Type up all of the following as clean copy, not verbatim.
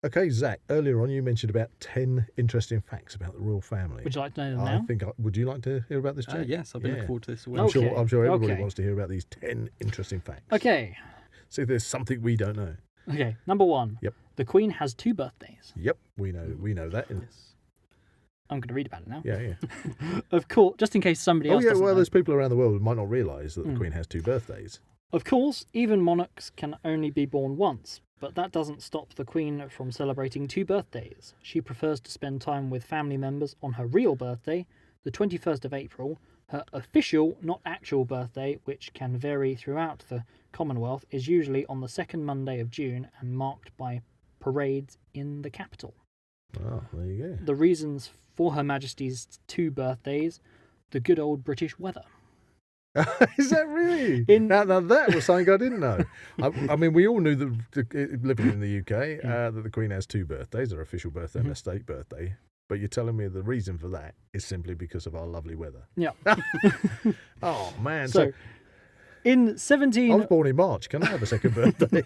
Okay, Zach, earlier on you mentioned about 10 interesting facts about the royal family. Would you like to know them now? Would you like to hear about this, Jack? Yes, I've been looking forward to this. I'm sure everybody okay. wants to hear about these 10 interesting facts. Okay. See if there's something we don't know. Okay, number 1. Yep. The Queen has 2 birthdays. Yep, we know that. Yes. I'm going to read about it now. Yeah. Of course, just in case somebody else doesn't know. There's people around the world who might not realise that the Queen has 2 birthdays. Of course, even monarchs can only be born once, but that doesn't stop the Queen from celebrating 2 birthdays. She prefers to spend time with family members on her real birthday, the 21st of April. Her official, not actual birthday, which can vary throughout the Commonwealth, is usually on the second Monday of June and marked by parades in the capital. Oh, there you go. The reasons for Her Majesty's 2 birthdays: the good old British weather. Is that really? Now that was something I didn't know. I mean, we all knew that living in the UK that the Queen has 2 birthdays, her official birthday and her state birthday. But you're telling me the reason for that is simply because of our lovely weather. Yeah. Oh, man. So in 17... I was born in March. Can I have a second birthday?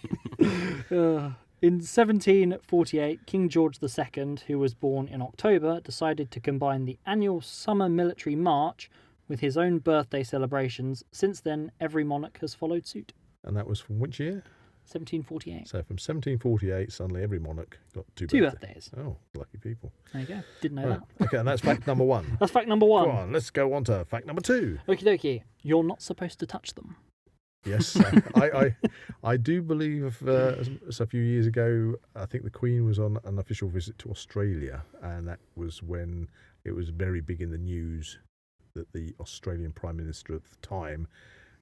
In 1748, King George II, who was born in October, decided to combine the annual summer military march with his own birthday celebrations. Since then, every monarch has followed suit. And that was from which year? 1748. So from 1748, suddenly every monarch got 2 birthdays. Oh, lucky people. There you go. Didn't know that. Okay, and that's fact number 1. That's fact number 1. Go on, let's go on to fact number 2. Okie dokie. You're not supposed to touch them. Yes, I do believe a few years ago, I think the Queen was on an official visit to Australia, and that was when it was very big in the news that the Australian Prime Minister at the time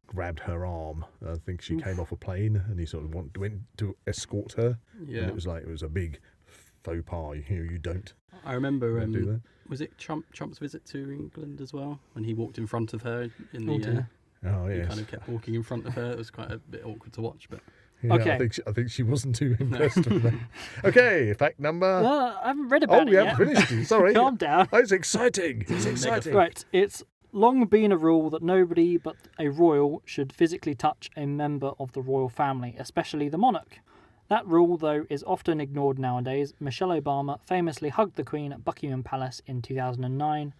grabbed her arm. I think she came off a plane, and he sort of went to escort her. Yeah. And it was a big faux pas. You don't. I remember. do that. Was it Trump's visit to England as well, when he walked in front of her in the? Oh He yes. kind of kept walking in front of her. It was quite a bit awkward to watch, but. Yeah, Okay. I think she wasn't too impressed with that. Okay, fact number. I haven't read about it you yet. haven't finished it. Sorry. Calm down. Oh, it's exciting. It's exciting. Right, it's long been a rule that nobody but a royal should physically touch a member of the royal family, especially the monarch. That rule, though, is often ignored nowadays. Michelle Obama famously hugged the Queen at Buckingham Palace in 2009.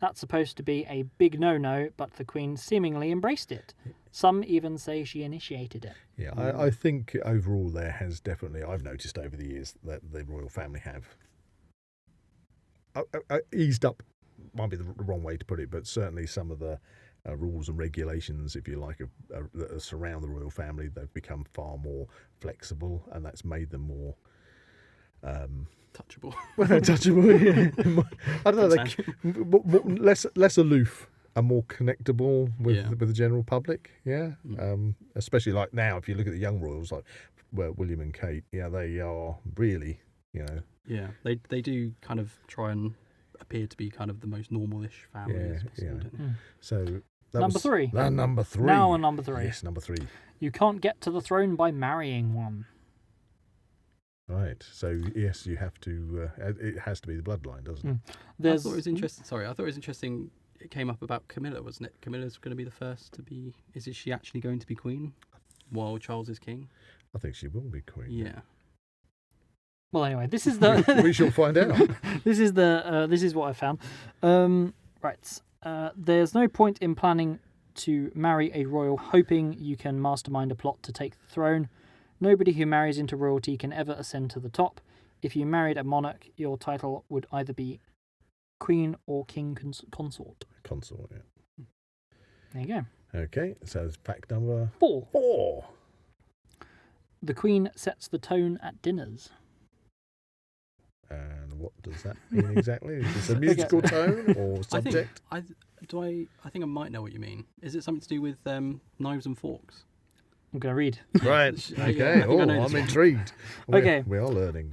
That's supposed to be a big no-no, but the Queen seemingly embraced it. Some even say she initiated it. Yeah, I think overall there has definitely, I've noticed over the years that the royal family have eased up, might be the wrong way to put it, but certainly some of the rules and regulations, if you like, that surround the royal family, they've become far more flexible, and that's made them more touchable. touchable. Yeah. I don't know, less aloof and more connectable with the general public. Yeah, especially like now, if you look at the young royals like William and Kate, they are really, Yeah, they do kind of try and appear to be kind of the most normal-ish family as possible, don't they? So Number 3. Number 3. Now on number 3. Yes, number 3. You can't get to the throne by marrying one. Right. So yes, you have to. It has to be the bloodline, doesn't it? I thought it was interesting. Sorry, I thought it was interesting. It came up about Camilla, wasn't it? Camilla's going to be the first to be. Is she actually going to be queen while Charles is king? I think she will be queen. Yeah. Well, anyway, this is the. We shall find out. This is what I found. Right. There's no point in planning to marry a royal hoping you can mastermind a plot to take the throne. Nobody who marries into royalty can ever ascend to the top. If you married a monarch, your title would either be queen or king consort. Consort, yeah. There you go. Okay, so it's fact number 4. 4. The Queen sets the tone at dinners. And what does that mean exactly? Is this a musical tone or subject? I think I might know what you mean. Is it something to do with knives and forks? I'm going to read. Right. Okay. I'm intrigued. Okay. We are learning.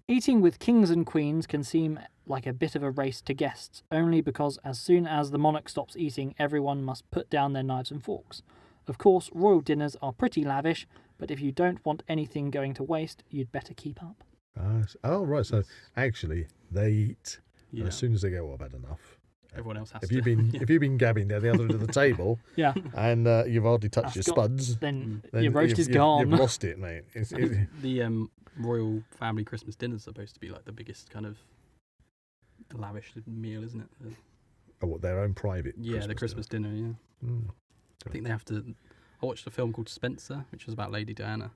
Eating with kings and queens can seem like a bit of a race to guests, only because as soon as the monarch stops eating, everyone must put down their knives and forks. Of course, royal dinners are pretty lavish, but if you don't want anything going to waste, you'd better keep up. Right. So actually, they eat, and as soon as they go, I've had enough, everyone else has If to. you've been gabbing down the other end of the table, Yeah. and you've hardly touched your spuds, Then then your roast is gone. You've lost it, mate. The royal family Christmas dinner is supposed to be like the biggest kind of lavish meal, isn't it? Oh, what, their own private? The Christmas dinner. Yeah. Mm. I think they have to. I watched a film called Spencer, which was about Lady Diana,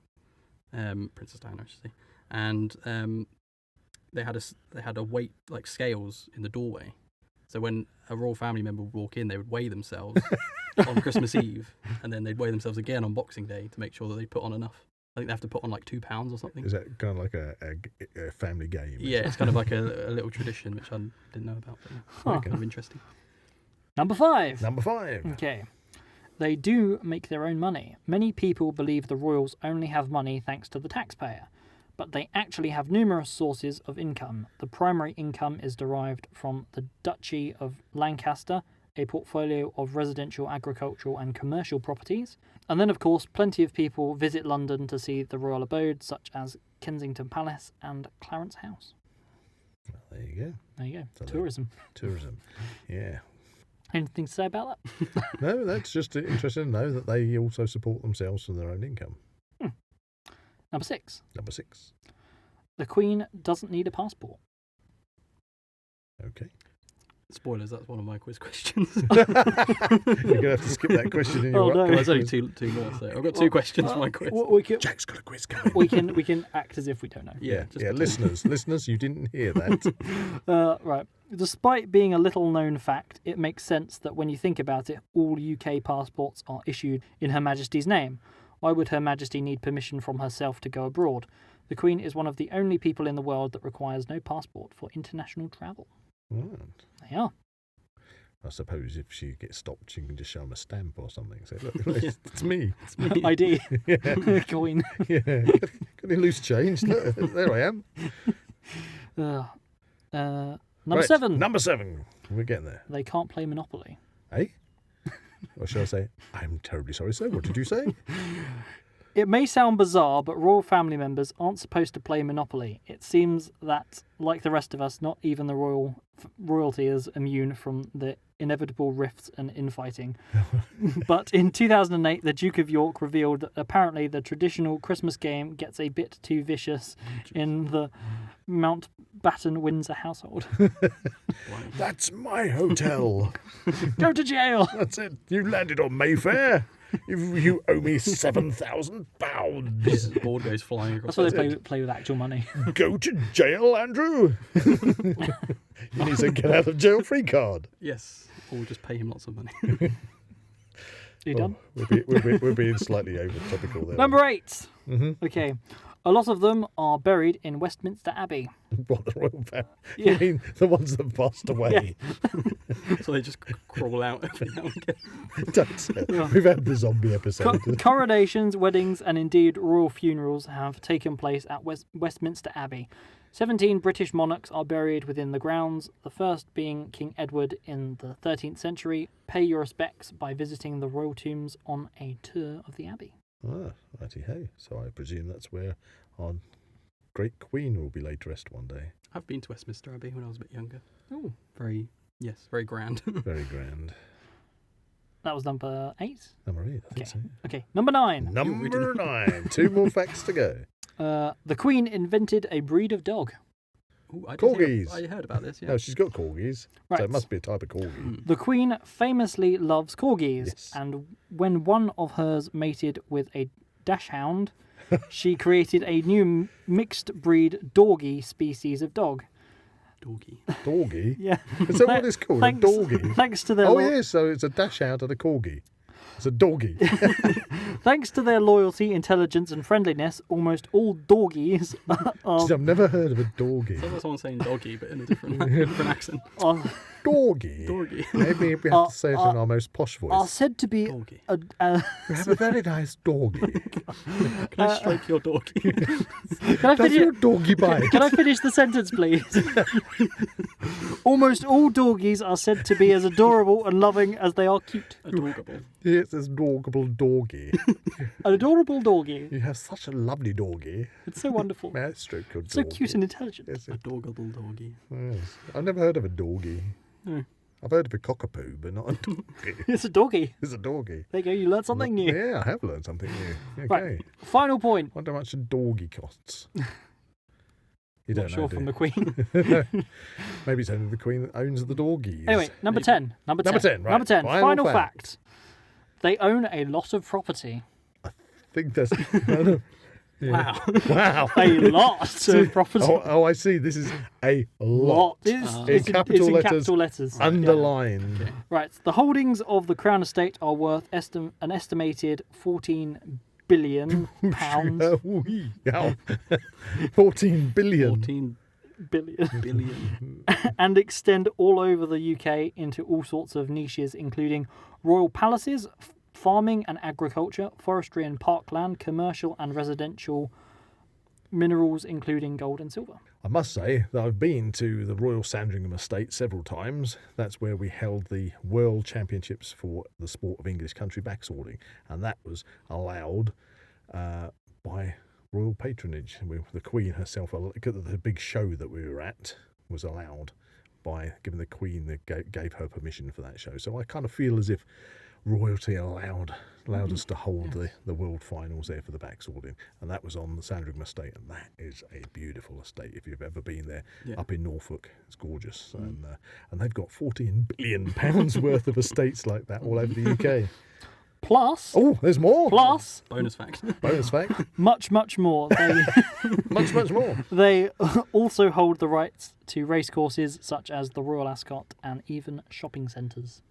Princess Diana, I should say, and they had a weight like scales in the doorway. So when a royal family member would walk in, they would weigh themselves on Christmas Eve, and then they'd weigh themselves again on Boxing Day to make sure that they put on enough. I think they have to put on like 2 pounds or something. Is that kind of like a family game? Yeah, it's kind of like a little tradition which I didn't know about. But yeah, kind of interesting. Number 5. Number 5. Okay. They do make their own money. Many people believe the royals only have money thanks to the taxpayer, but they actually have numerous sources of income. The primary income is derived from the Duchy of Lancaster, a portfolio of residential, agricultural and commercial properties. And then, of course, plenty of people visit London to see the royal abode, such as Kensington Palace and Clarence House. Well, there you go. There you go. So Tourism. Tourism. Yeah. Anything to say about that? No, that's just interesting to know that they also support themselves from their own income. Number 6. Number 6. The Queen doesn't need a passport. Okay. Spoilers, that's one of my quiz questions. You're going to have to skip that question in your Oh, no. There's only two more, so I've got 2 questions for my quiz. Jack's got a quiz coming. We can act as if we don't know. Yeah, listeners, you didn't hear that. Right. Despite being a little known fact, it makes sense that when you think about it, all UK passports are issued in Her Majesty's name. Why would Her Majesty need permission from herself to go abroad? The Queen is one of the only people in the world that requires no passport for international travel. Right. They are. I suppose if she gets stopped, you can just show them a stamp or something. Say, look, it's me. It's me. ID. Yeah. Queen. Yeah. Got any loose change? Look, there I am. Number 7. Number 7. We're getting there. They can't play Monopoly. Eh? Or shall I say, I'm terribly sorry, sir. What did you say? It may sound bizarre, but royal family members aren't supposed to play Monopoly. It seems that, like the rest of us, not even the royalty is immune from the inevitable rifts and infighting. But in 2008, the Duke of York revealed that apparently the traditional Christmas game gets a bit too vicious in the Mountbatten-Windsor household. That's my hotel. Go to jail! That's it. You landed on Mayfair. You owe me £7,000. This board goes flying across. That's why they play with actual money. Go to jail, Andrew. You need to get out of jail free card. Yes, or we'll just pay him lots of money. You done? We're being slightly over topical there. Number 8. Mm-hmm. Okay. A lot of them are buried in Westminster Abbey. What, the royal family? Yeah. You mean the ones that passed away? So they just crawl out every now and again. Don't say it. We've had the zombie episode. Coronations, weddings, and indeed royal funerals have taken place at Westminster Abbey. 17 British monarchs are buried within the grounds, the first being King Edward in the 13th century. Pay your respects by visiting the royal tombs on a tour of the abbey. Ah, righty-ho. So I presume that's where our great queen will be laid to rest one day. I've been to Westminster Abbey when I was a bit younger. Oh, Very grand. Very grand. that was number 8. Number 8, I think Okay. so. Okay, number 9. Number 9. 2 more facts to go. The Queen invented a breed of dog. Ooh, Corgis. I heard about this, yeah. No, she's got corgis. Right. So it must be a type of corgi. The Queen famously loves corgis, Yes. and when one of hers mated with a dachshund, she created a new mixed breed Dorgie species of dog. Doggy. Dorgie? Yeah. Is that what it's called? Thanks, A dorgie? Thanks to their Oh, yeah, so it's a dachshund and a corgi. It's a doggy. Thanks to their loyalty, intelligence, and friendliness, almost all dorgies Jeez, I've never heard of a dorgy. Sounds like someone saying doggy, but in a different accent. are Dorgy? Dorgy. Maybe we have to say it in our most posh voice. said to be Doggy. We have a very nice dorgy. Can I stroke your doggy? Can I Does your finish? dorgy bite? Can I finish the sentence, please? Almost all dorgies are said to be as adorable and loving as they are cute. Adorable. Yes, this adorable dorgy. An adorable dorgie. You have such a lovely dorgy. It's so wonderful. May I stroke your So dorgy? cute and intelligent. Yes, Adorable doggy. yes. I've never heard of a dorgy. No. I've heard of a cockapoo, but not a donkey. It's a doggy. It's a doggy. There you go, you learned something new. Yeah, I have learned something new. Okay. Right, final point. Wonder how much a doggy costs. You Not don't sure know, from do the Queen. you? Maybe it's only the Queen that owns the doggies. Anyway, number 10. Number 10. Number 10, right. Number 10. Final fact. They own a lot of property. I think that's... no. Yeah. Wow. Wow. A lot of property. Oh, I see. This is a lot. It's capital in letters, capital letters. underlined. Okay. Right. The holdings of the Crown Estate are worth an estimated 14 billion pounds. Yeah. 14 billion. 14 Billion. billion. And extend all over the UK into all sorts of niches, including royal palaces, farming and agriculture, forestry and parkland, commercial and residential, minerals including gold and silver. I must say that I've been to the Royal Sandringham Estate several times. That's where we held the World Championships for the sport of English country backswording, and that was allowed by royal patronage. The Queen herself, the big show that we were at, was allowed by giving the Queen gave her permission for that show. So I kind of feel as if royalty allowed us to hold the world finals there for the backswording, and that was on the Sandringham Estate, and that is a beautiful estate if you've ever been there. Up in Norfolk. It's gorgeous. And they've got 14 billion pounds worth of estates like that all over the UK. Plus, There's more. Bonus fact. Bonus fact. much more. They much more. they also hold the rights to racecourses such as the Royal Ascot and even shopping centres.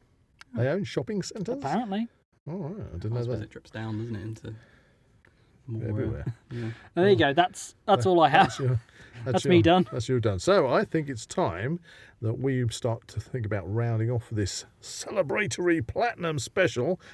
They own shopping centres? Apparently. Oh, right. I didn't I know suppose that. it drips down, doesn't it, into more Everywhere. yeah. There you go. That's all I have. That's me done. That's you done. So I think it's time that we start to think about rounding off this celebratory platinum special